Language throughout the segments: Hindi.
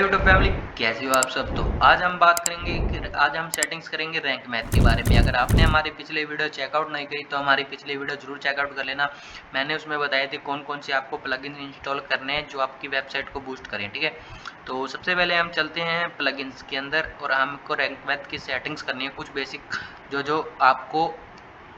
यूट्यूब फैमिली, कैसे हो आप सब। तो आज हम बात करेंगे कि आज हम सेटिंग्स करेंगे रैंक मैथ के बारे में। अगर आपने हमारी पिछले वीडियो चेकआउट नहीं करी तो हमारी पिछले वीडियो जरूर चेकआउट कर लेना। मैंने उसमें बताए थे कौन कौन से आपको प्लगइन इंस्टॉल करने हैं जो आपकी वेबसाइट को बूस्ट करें। ठीक है, तो सबसे पहले हम चलते हैं प्लगइन्स के अंदर और हमको रैंक मैथ की सेटिंग्स करनी है, कुछ बेसिक जो आपको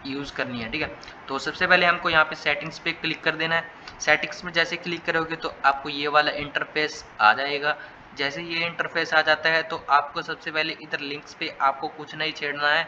यूज़ करनी है। ठीक है, तो सबसे पहले हमको यहाँ पे सेटिंग्स पे क्लिक कर देना है। सेटिंग्स में जैसे क्लिक करोगे तो आपको ये वाला इंटरफेस आ जाएगा। जैसे ये इंटरफेस आ जाता है तो आपको सबसे पहले इधर लिंक्स पे आपको कुछ नहीं छेड़ना है।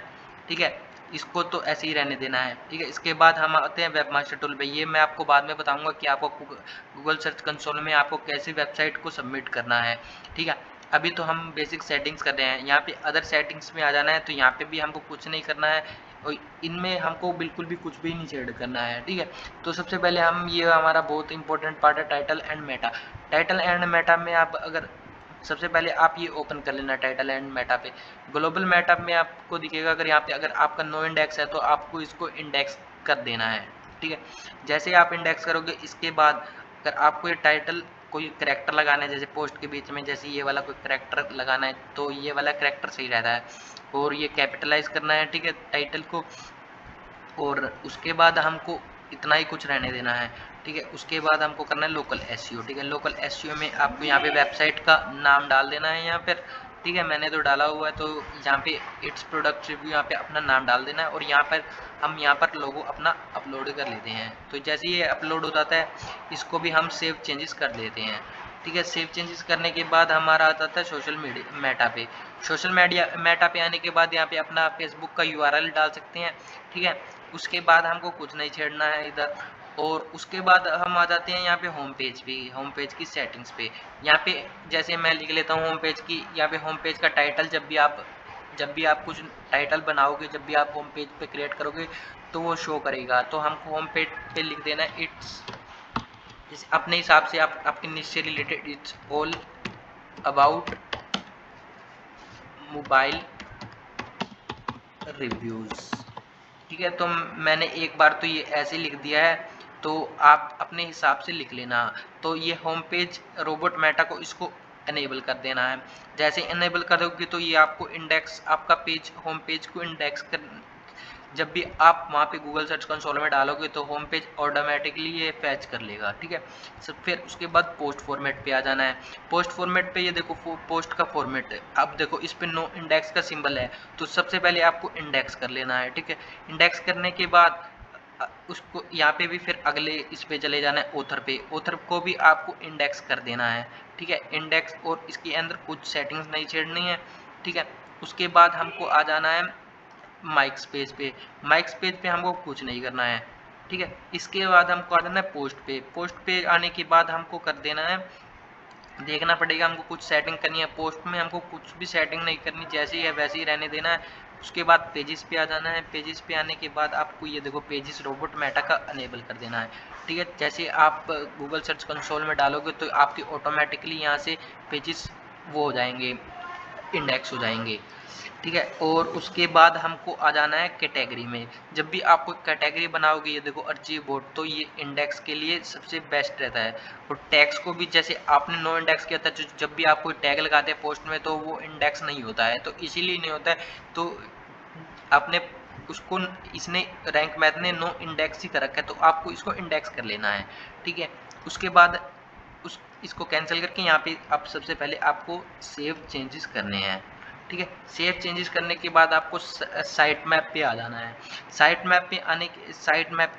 ठीक है, इसको तो ऐसे ही रहने देना है। ठीक है, इसके बाद हम आते हैं वेबमास्टर टूल पे। ये मैं आपको बाद में बताऊंगा कि आपको गूगल सर्च कंसोल में आपको कैसे वेबसाइट को सबमिट करना है। ठीक है, अभी तो हम बेसिक सेटिंग्स कर रहे हैं। यहाँ पे अदर सेटिंग्स में आ जाना है, तो यहाँ पे भी हमको कुछ नहीं करना है और इनमें हमको बिल्कुल भी कुछ भी नहीं शेड करना है। ठीक है, तो सबसे पहले हम ये हमारा बहुत इंपॉर्टेंट पार्ट है title and Meta. Title and Meta में आप अगर सबसे पहले आप ये ओपन कर लेना टाइटल एंड मेटा पे। ग्लोबल मेटा में आपको दिखेगा, अगर यहाँ पे अगर आपका नो इंडेक्स है तो आपको इसको इंडेक्स कर देना है। ठीक है, जैसे आप इंडेक्स करोगे इसके बाद अगर आपको ये टाइटल कोई करैक्टर लगाना है, जैसे पोस्ट के बीच में जैसे ये वाला कोई करैक्टर लगाना है तो ये वाला करैक्टर सही रहता है और ये कैपिटलाइज करना है। ठीक है, टाइटल को, और उसके बाद हमको इतना ही कुछ रहने देना है। ठीक है, उसके बाद हमको करना है लोकल एसईओ। ठीक है, लोकल एसईओ में आपको यहाँ पे वेबसाइट का नाम डाल देना है यहाँ पर। ठीक है, मैंने तो डाला हुआ है, तो यहाँ पे इट्स प्रोडक्ट रिव्यू यहाँ पे अपना नाम डाल देना है और यहाँ पर हम यहाँ पर लोगो अपना अपलोड कर लेते हैं। तो जैसे ये अपलोड हो जाता है इसको भी हम सेव चेंजेस कर देते हैं। ठीक है, सेव चेंजेस करने के बाद हमारा आ जाता है सोशल मीडिया मेटा पे। सोशल मीडिया मेटा पे आने के बाद यहाँ पे अपना फेसबुक का यूआरएल डाल सकते हैं। ठीक है, उसके बाद हमको कुछ नहीं छेड़ना है इधर। और उसके बाद हम आ जाते हैं यहाँ पे होम पेज पे, होम पेज की सेटिंग्स पे। यहाँ पे जैसे मैं लिख लेता हूँ होम पेज की, यहाँ पे होम पेज का टाइटल जब भी आप कुछ टाइटल बनाओगे, जब भी आप होम पेज पे क्रिएट करोगे तो वो शो करेगा। तो हमको होम पेज पे लिख देना है इट्स अपने हिसाब से आप आपके निश से related it's all about mobile reviews. ठीक है, तो मैंने एक बार तो ये ऐसे लिख दिया है, तो आप अपने हिसाब से लिख लेना। तो ये होम पेज रोबोट मेटा को इसको इनेबल कर देना है। जैसे इनेबल करोगे तो ये आपको इंडेक्स आपका पेज होम पेज को इंडेक्स कर, जब भी आप वहाँ पे गूगल सर्च कंसोल में डालोगे तो होम पेज ऑटोमेटिकली ये फैच कर लेगा। ठीक है, सब फिर उसके बाद पोस्ट फॉर्मेट पे आ जाना है। पोस्ट फॉर्मेट पे ये देखो पोस्ट का फॉर्मेट है। अब देखो इस पे नो इंडेक्स का सिंबल है, तो सबसे पहले आपको इंडेक्स कर लेना है। ठीक है, इंडेक्स करने के बाद उसको यहाँ पे भी फिर अगले इस पे चले जाना है ऑथर पे। ऑथर को भी आपको इंडेक्स कर देना है। ठीक है, इंडेक्स, और इसके अंदर कुछ सेटिंग्स नहीं छेड़नी है। ठीक है, उसके बाद हमको आ जाना है माइक्स पेज पे। माइक्स पेज पे हमको कुछ नहीं करना है। ठीक है, इसके बाद हमको आ जाना है पोस्ट पे। पोस्ट पे आने के बाद हमको कर देना है, देखना पड़ेगा हमको कुछ सेटिंग करनी है। पोस्ट में हमको कुछ भी सेटिंग नहीं करनी, जैसे ही है वैसे ही रहने देना है। उसके बाद पेजेस पे आ जाना है। पेजेस पे आने के बाद आपको ये देखो पेजेस रोबोट मेटा का अनेबल कर देना है। ठीक है, जैसे आप गूगल सर्च कंसोल में डालोगे तो आपके ऑटोमेटिकली यहाँ से पेजेस वो हो जाएंगे, इंडेक्स हो जाएंगे। ठीक है, और उसके बाद हमको आ जाना है कैटेगरी में। जब भी आप कोई कैटेगरी बनाओगे, ये देखो अर्जीव बोर्ड, तो ये इंडेक्स के लिए सबसे बेस्ट रहता है। और टैग्स को भी जैसे आपने नो इंडेक्स किया था, जब भी आप कोई टैग लगाते हैं पोस्ट में तो वो इंडेक्स नहीं होता है, तो इसीलिए नहीं होता है। तो आपने उसको, इसने रैंक मैथ ने नो इंडेक्स ही कर रखा है, तो आपको इसको इंडेक्स कर लेना है। ठीक है, उसके बाद इसको कैंसिल करके यहाँ पे आप सबसे पहले आपको सेव चेंजेस करने हैं। ठीक है, सेव चेंजेस करने के बाद आपको साइट मैप पे आ जाना है। साइट मैप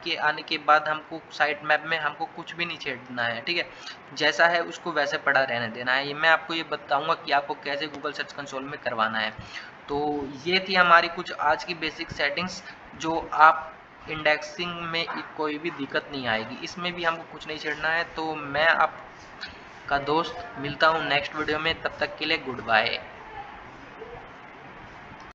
के आने के बाद हमको साइट मैप में हमको कुछ भी नहीं छेड़ना है। ठीक है, जैसा है उसको वैसे पड़ा रहने देना है। ये मैं आपको ये बताऊंगा कि आपको कैसे गूगल सर्च कंसोल में करवाना है। तो ये थी हमारी कुछ आज की बेसिक सेटिंग्स, जो आप इंडेक्सिंग में कोई भी दिक्कत नहीं आएगी, इसमें भी हमको कुछ नहीं छेड़ना है। तो मैं आपका दोस्त मिलता हूँ नेक्स्ट वीडियो में, तब तक के लिए गुड बाय।